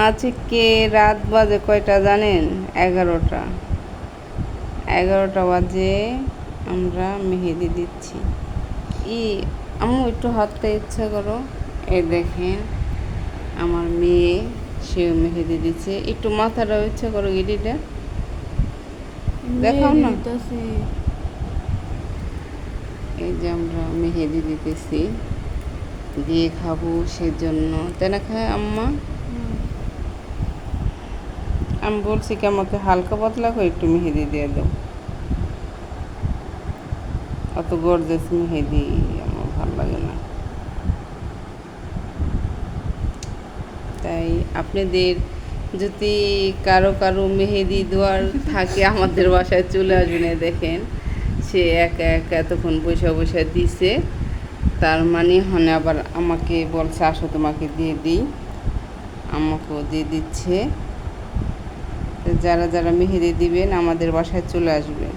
আজকে রাত বাজে কয়টা জানেন? 11টা। 11টা বাজে আমরা মেহেদি দিচ্ছি। আম্মু একটু হাতটা ইচ্ছা করো। এই দেখেন আমার মেয়ে, সেও মেহেদি দিচ্ছে। একটু মাথাটা ইচ্ছা করো, গিটিটা দেখাও না। এই যে আমরা মেহেদি দিতেছি, দিয়ে খাবো সেজন্য। তাই না খায় আম্মা? আমি বলছি কি আমাকে হালকা পাতলা করে একটু মেহেদি দিয়ে দাও। অত গর্জাস মেহেদি আমার ভালো লাগে না। তাই আপনাদের যদি কারো কারো মেহেদি দেওয়ার থাকে আমাদের বাসায় চলে আসবেন। দেখেন সে একা একা এতক্ষণ বসে বসে দিছে, তার মানে হনে আবার আমাকে বলছে আসো তোমাকে দিয়ে দিই, আমাকেও দিয়ে দিচ্ছে। যারা যারা মেহেদি দিবেন আমাদের বাসায় চলে আসবেন।